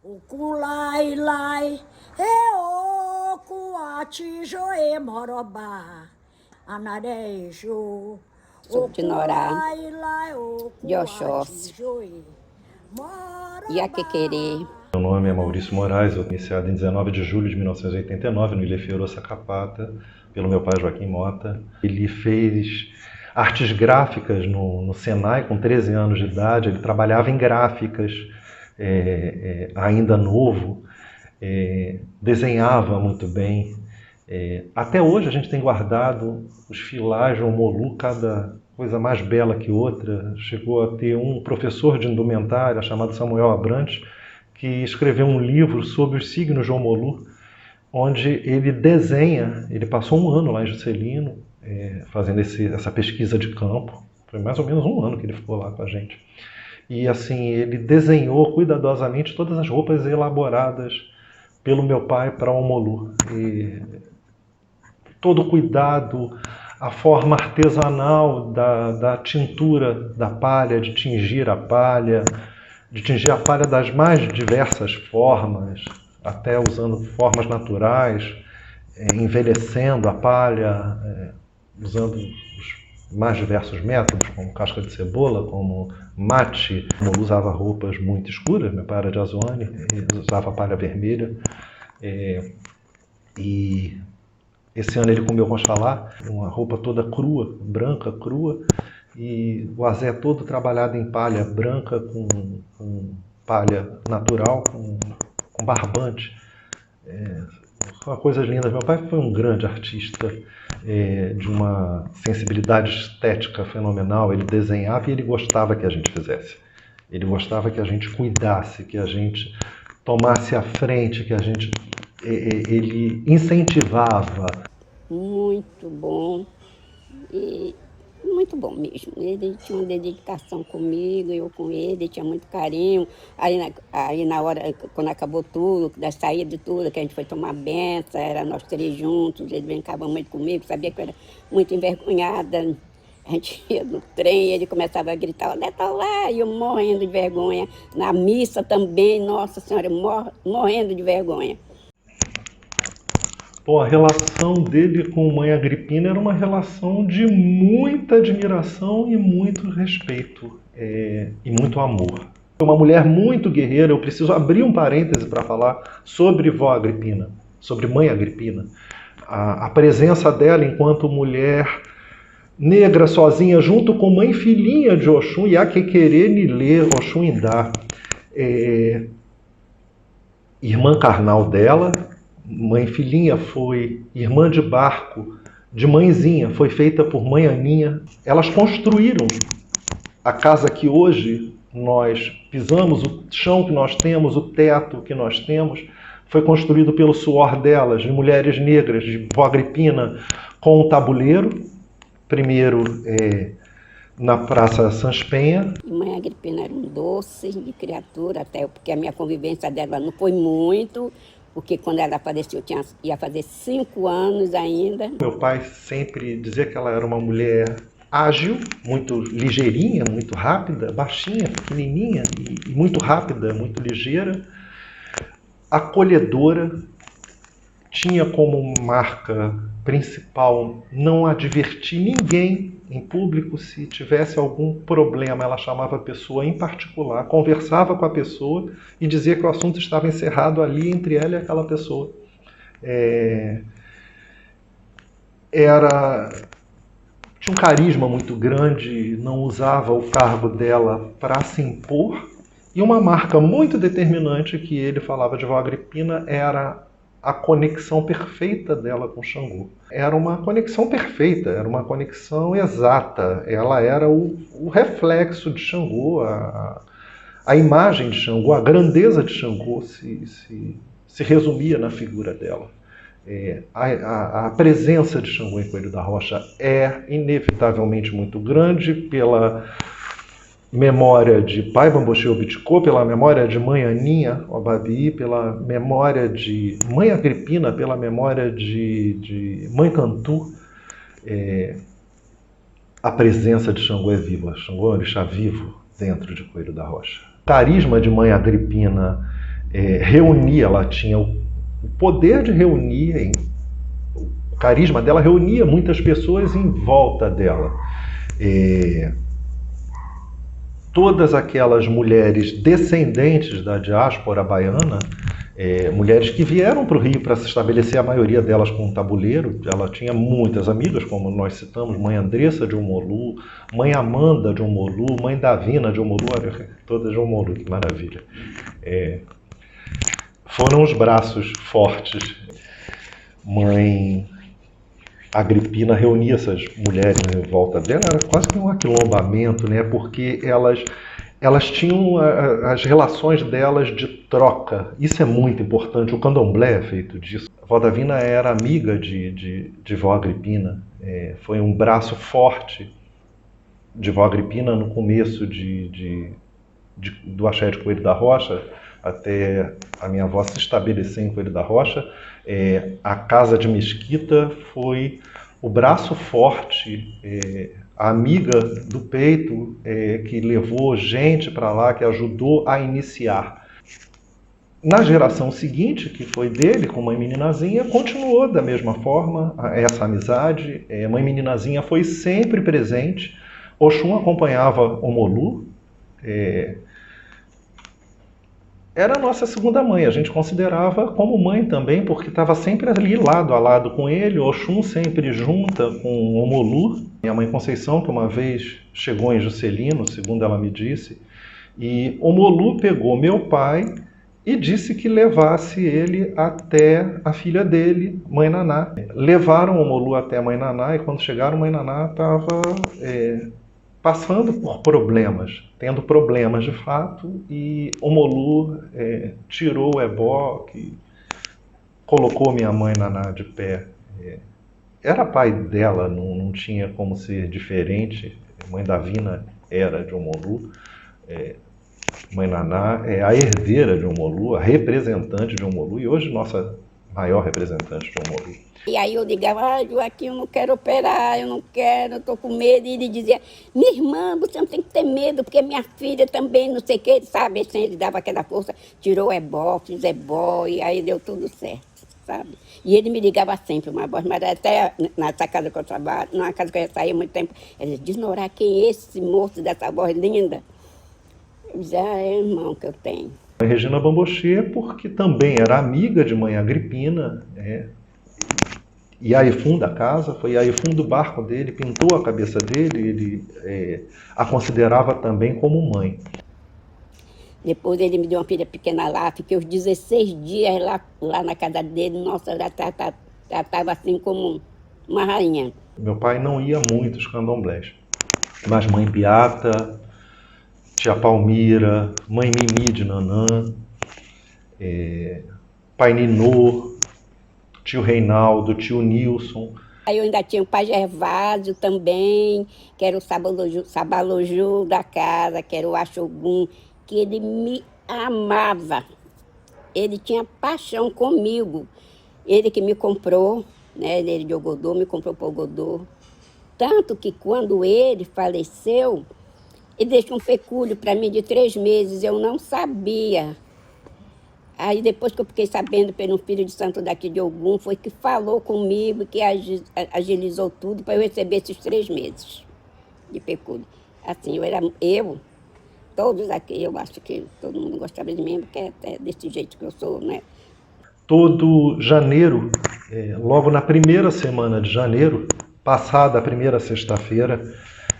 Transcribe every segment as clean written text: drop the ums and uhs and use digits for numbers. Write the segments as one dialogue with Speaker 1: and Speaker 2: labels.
Speaker 1: O culai lai, o cuatijo e morobá, anarejo.
Speaker 2: Sou de Norá,
Speaker 1: Culai lai, o
Speaker 2: de Oxóssi,
Speaker 1: cuatijo e
Speaker 2: Iaquequerê.
Speaker 1: morobá.
Speaker 3: Meu nome é Maurício Moraes, eu fui iniciado em 19 de julho de 1989 no Ilhéfioro Sacapata, pelo meu pai Joaquim Mota. Ele fez artes gráficas no Senai com 13 anos de idade, ele trabalhava em gráficas, ainda novo, desenhava muito bem. Até hoje a gente tem guardado os filais de Omolu, cada coisa mais bela que outra. Chegou a ter um professor de indumentária chamado Samuel Abrantes, que escreveu um livro sobre os signos de Omolu, onde ele desenha, ele passou um ano lá em Juscelino, fazendo essa pesquisa de campo. Foi mais ou menos um ano que ele ficou lá com a gente. E assim, ele desenhou cuidadosamente todas as roupas elaboradas pelo meu pai para Omolu. E todo o cuidado, a forma artesanal da tintura da palha, de tingir a palha das mais diversas formas, até usando formas naturais, envelhecendo a palha, usando os mais diversos métodos, como casca de cebola, como mate. Eu usava roupas muito escuras, meu pai era de Azuane, usava palha vermelha. E esse ano ele comeu Oxalá, uma roupa toda crua, branca, crua, e o azé todo trabalhado em palha branca, com palha natural, com barbante. São coisas lindas. Meu pai foi um grande artista, de uma sensibilidade estética fenomenal. Ele desenhava e ele gostava que a gente fizesse. Ele gostava que a gente cuidasse, que a gente tomasse a frente, que a gente... Ele incentivava.
Speaker 2: Muito bom, e muito bom mesmo. Ele tinha uma dedicação comigo, eu com ele, tinha muito carinho. Aí na hora, quando acabou tudo, da saída de tudo, que a gente foi tomar benção, era nós três juntos, ele brincava muito comigo, sabia que eu era muito envergonhada. A gente ia no trem, ele começava a gritar, onde está lá? E eu morrendo de vergonha. Na missa também, nossa senhora, morrendo de vergonha.
Speaker 3: Bom, a relação dele com Mãe Agripina era uma relação de muita admiração e muito respeito, e muito amor. Uma mulher muito guerreira. Eu preciso abrir um parêntese para falar sobre Vó Agripina, sobre Mãe Agripina. A presença dela enquanto mulher negra, sozinha, junto com mãe filhinha de Oxum, Iaquequerê Nilê, Oxum Indá, irmã carnal dela. Mãe filhinha foi irmã de barco de mãezinha, foi feita por mãe Aninha. Elas construíram a casa que hoje nós pisamos, o chão que nós temos, o teto que nós temos, foi construído pelo suor delas, de mulheres negras, de Vó Agripina, com um tabuleiro, primeiro na Praça Sans Penha.
Speaker 2: Mãe Agripina era um doce de criatura, até porque a minha convivência dela não foi muito, porque quando ela faleceu ia fazer 5 anos ainda.
Speaker 3: Meu pai sempre dizia que ela era uma mulher ágil, muito ligeirinha, muito rápida, baixinha, pequenininha e muito rápida, muito ligeira, acolhedora. Tinha como marca principal não advertir ninguém em público se tivesse algum problema. Ela chamava a pessoa em particular, conversava com a pessoa e dizia que o assunto estava encerrado ali entre ela e aquela pessoa. Tinha um carisma muito grande, não usava o cargo dela para se impor. E uma marca muito determinante que ele falava de Vó Agripina era a conexão perfeita dela com Xangô. Era uma conexão perfeita, era uma conexão exata. Ela era o reflexo de Xangô, a imagem de Xangô, a grandeza de Xangô se resumia na figura dela. A presença de Xangô em Coelho da Rocha é inevitavelmente muito grande pela memória de pai Bamboxê Obiticô, pela memória de mãe Aninha Obabi, pela memória de mãe Agripina, pela memória de mãe Cantu. A presença de Xangô é viva. Xangô é um orixá vivo dentro de Coelho da Rocha. O carisma de mãe Agripina reunia, ela tinha o poder de reunir, o carisma dela reunia muitas pessoas em volta dela. Todas aquelas mulheres descendentes da diáspora baiana, mulheres que vieram para o Rio para se estabelecer, a maioria delas com um tabuleiro. Ela tinha muitas amigas, como nós citamos, mãe Andressa de Omolu, mãe Amanda de Omolu, mãe Davina de Omolu, todas de Omolu, que maravilha. Foram os braços fortes. Mãe Agripina reunia essas mulheres em volta dela, era quase que um aquilombamento, né? Porque elas tinham as relações delas de troca. Isso é muito importante. O candomblé é feito disso. A vó Davina era amiga de vó Agripina. Foi um braço forte de vó Agripina no começo do axé de Coelho da Rocha, até a minha avó se estabelecer em Coelho da Rocha. A casa de Mesquita foi o braço forte, a amiga do peito, que levou gente para lá, que ajudou a iniciar. Na geração seguinte, que foi dele, com Mãe Meninazinha, continuou da mesma forma essa amizade. Mãe Meninazinha foi sempre presente. Oxum acompanhava Omolu. Era a nossa segunda mãe, a gente considerava como mãe também, porque estava sempre ali lado a lado com ele. Oxum sempre junta com Omolu. Minha mãe Conceição, que uma vez chegou em Juscelino, segundo ela me disse, e Omolu pegou meu pai e disse que levasse ele até a filha dele, Mãe Naná. Levaram Omolu até a Mãe Naná, e quando chegaram, Mãe Naná estava passando por problemas, tendo problemas de fato, e Omolu tirou o ebó, que colocou minha mãe Naná de pé. Era pai dela, não tinha como ser diferente. Mãe Davina era de Omolu. Mãe Naná é a herdeira de Omolu, a representante de Omolu, e hoje nossa maior representante de Omolu.
Speaker 2: E aí eu ligava, Joaquim, eu não quero operar, eu não quero, eu estou com medo. E ele dizia, minha irmã, você não tem que ter medo, porque minha filha também, não sei o que, sabe? Assim, ele dava aquela força, tirou o ebó, fiz ebó, e aí deu tudo certo, sabe? E ele me ligava sempre, uma voz, mas até nessa casa que eu trabalho, numa casa que eu ia sair há muito tempo, ele dizia, Norá, quem é esse moço dessa voz linda? Eu dizia, é irmão que eu tenho.
Speaker 3: Regina Bambochê, porque também era amiga de Mãe Agripina, e Aifum da casa, foi Aifum do barco dele, pintou a cabeça dele, ele a considerava também como mãe.
Speaker 2: Depois ele me deu uma filha pequena lá, fiquei os 16 dias lá na casa dele, nossa, já estava assim como uma rainha.
Speaker 3: Meu pai não ia muito aos candomblés, mas Mãe Beata, Tia Palmira, Mãe Mimi de Nanã, Pai Ninô, Tio Reinaldo, Tio Nilson.
Speaker 2: Aí eu ainda tinha o Pai Gervásio também, que era o Sabaloju da casa, que era o Axogum, que ele me amava. Ele tinha paixão comigo. Ele que me comprou, né? Ele de Ogodô, me comprou para Ogodô. Tanto que quando ele faleceu, ele deixou um pecúlio para mim de 3 meses, eu não sabia. Aí depois que eu fiquei sabendo pelo filho de santo daqui de Ogum, foi que falou comigo, que agilizou tudo para eu receber esses 3 meses de pecúlio. Assim, todos aqui, eu acho que todo mundo gostava de mim, porque é desse jeito que eu sou, né?
Speaker 3: Todo janeiro, logo na primeira semana de janeiro, passada a primeira sexta-feira,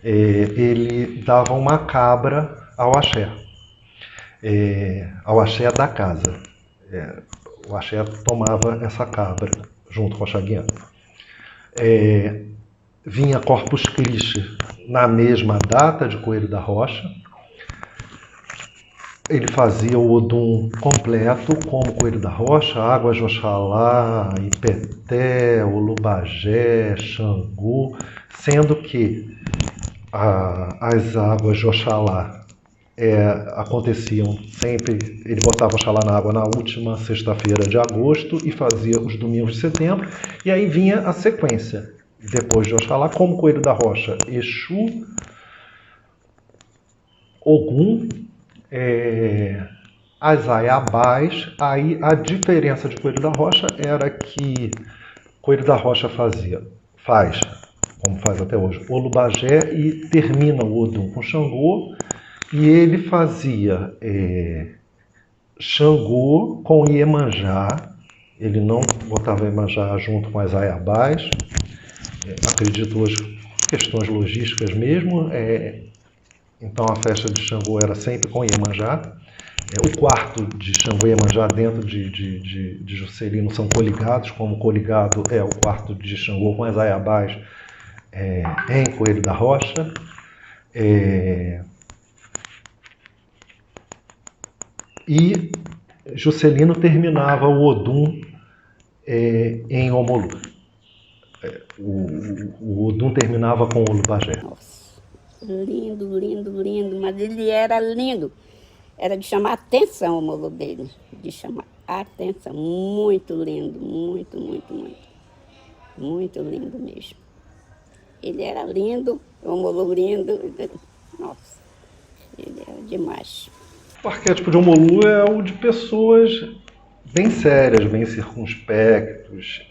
Speaker 3: ele dava uma cabra ao axé. Ao axé da casa. O axé tomava essa cabra junto com a Chaguiana. Vinha Corpus Christi na mesma data de Coelho da Rocha. Ele fazia o Odum completo, como Coelho da Rocha, Água de Oxalá, Ipeté, Olubagé, Xangô, sendo que as águas de Oxalá aconteciam sempre, ele botava Oxalá na água na última sexta-feira de agosto e fazia os domingos de setembro, e aí vinha a sequência. Depois de Oxalá, como Coelho da Rocha, Exu, Ogum, as aiabás. Aí a diferença de Coelho da Rocha era que Coelho da Rocha faz, como faz até hoje, Olubagé e termina o Odum com Xangô, e ele fazia Xangô com Iemanjá. Ele não botava Iemanjá junto com as aiabás, acredito hoje questões logísticas mesmo, então a festa de Xangô era sempre com Iemanjá. O quarto de Xangô e Iemanjá dentro de Juscelino são coligados, como coligado é o quarto de Xangô com as aiabás em Coelho da Rocha. E Juscelino terminava o Odum em Omolu. O Odum terminava com o Olubagé.
Speaker 2: Nossa, lindo, lindo, lindo, mas ele era lindo. Era de chamar atenção o molo dele, de chamar atenção. Muito lindo, muito, muito, muito. Muito lindo mesmo. Ele era lindo, o molo lindo. Nossa, ele era demais.
Speaker 3: O arquétipo de Omolu é o de pessoas bem sérias, bem circunspectos,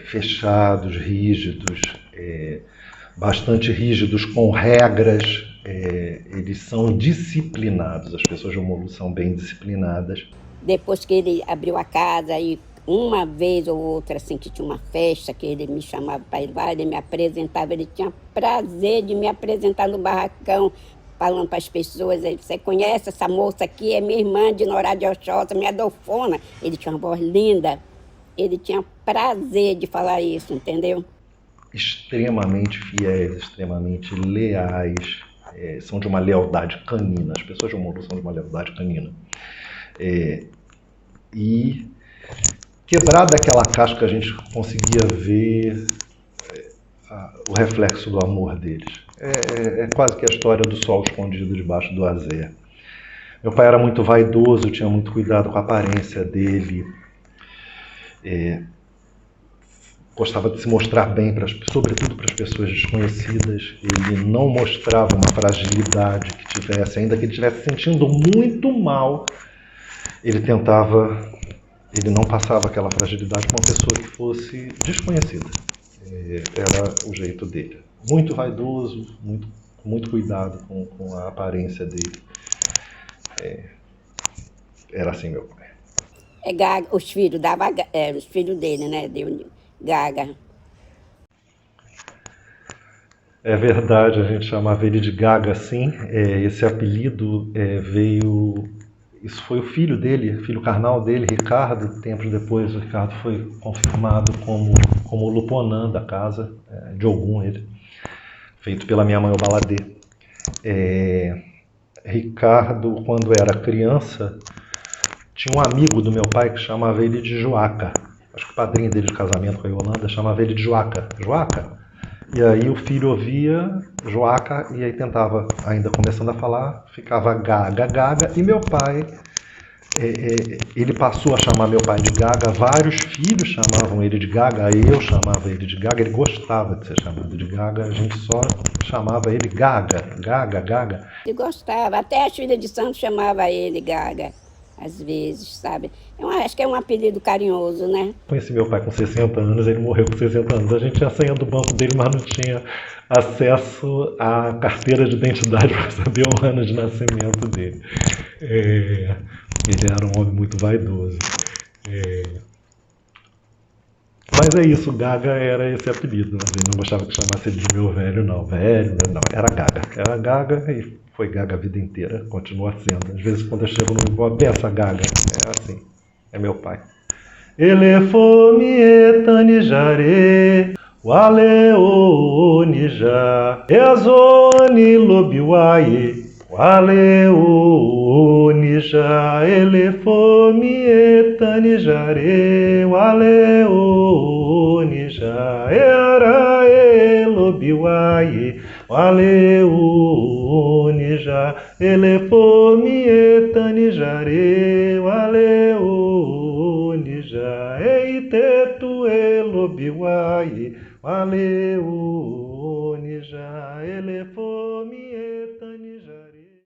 Speaker 3: fechados, rígidos, bastante rígidos com regras. Eles são disciplinados, as pessoas de Omolu são bem disciplinadas.
Speaker 2: Depois que ele abriu a casa, e uma vez ou outra, assim, que tinha uma festa, que ele me chamava para ir lá, ele me apresentava, ele tinha prazer de me apresentar no barracão, falando para as pessoas: você conhece essa moça aqui, é minha irmã de Norá de Oxóssi, minha Adolfona. Ele tinha uma voz linda, ele tinha prazer de falar isso, entendeu?
Speaker 3: Extremamente fiéis, extremamente leais, são de uma lealdade canina, as pessoas de Omolu são de uma lealdade canina. E quebrada aquela casca, a gente conseguia ver o reflexo do amor deles. É quase que a história do sol escondido debaixo do azé. Meu pai era muito vaidoso, tinha muito cuidado com a aparência dele, gostava de se mostrar bem, sobretudo para as pessoas desconhecidas. Ele não mostrava uma fragilidade que tivesse, ainda que ele estivesse sentindo muito mal, ele não passava aquela fragilidade para uma pessoa que fosse desconhecida. Era o jeito dele. Muito vaidoso, com muito cuidado com a aparência dele. Era assim meu pai.
Speaker 2: Gaga, os filhos dele, né? Deu Gaga.
Speaker 3: É verdade, a gente chamava ele de Gaga, sim. Esse apelido veio... Isso foi o filho dele, filho carnal dele, Ricardo. Tempos depois, o Ricardo foi confirmado como Luponã da casa, de Ogum, ele, feito pela minha mãe Obaladê. Ricardo, quando era criança, tinha um amigo do meu pai que chamava ele de Joaca. Acho que o padrinho dele de casamento com a Yolanda chamava ele de Joaca. Joaca. E aí o filho ouvia Joaca e aí tentava, ainda começando a falar, ficava Gaga, Gaga. E meu pai, ele passou a chamar meu pai de Gaga. Vários filhos chamavam ele de Gaga, eu chamava ele de Gaga. Ele gostava de ser chamado de Gaga, a gente só chamava ele Gaga, Gaga, Gaga.
Speaker 2: Ele gostava, até as filhas de santo chamava ele Gaga, às vezes, sabe? Acho que é um apelido carinhoso, né?
Speaker 3: Conheci meu pai com 60 anos, ele morreu com 60 anos. A gente tinha a senha do banco dele, mas não tinha acesso à carteira de identidade para saber o ano de nascimento dele. Ele era um homem muito vaidoso. Mas é isso, Gaga era esse apelido. Mas ele não gostava que chamasse ele de meu velho, não. Velho, não, era Gaga. Era Gaga e foi Gaga a vida inteira, continua sendo. Às vezes quando eu chego no vou pensa Gaga, é assim, é meu pai. Elefome etanijare, waleonija, ezoni lobiwaye, waleonija, elefome etanijare, waleonija, era elobiwaye, waleonija, elefome etanijare, waleonija, eitetu elobiwaye, waleonija, elefome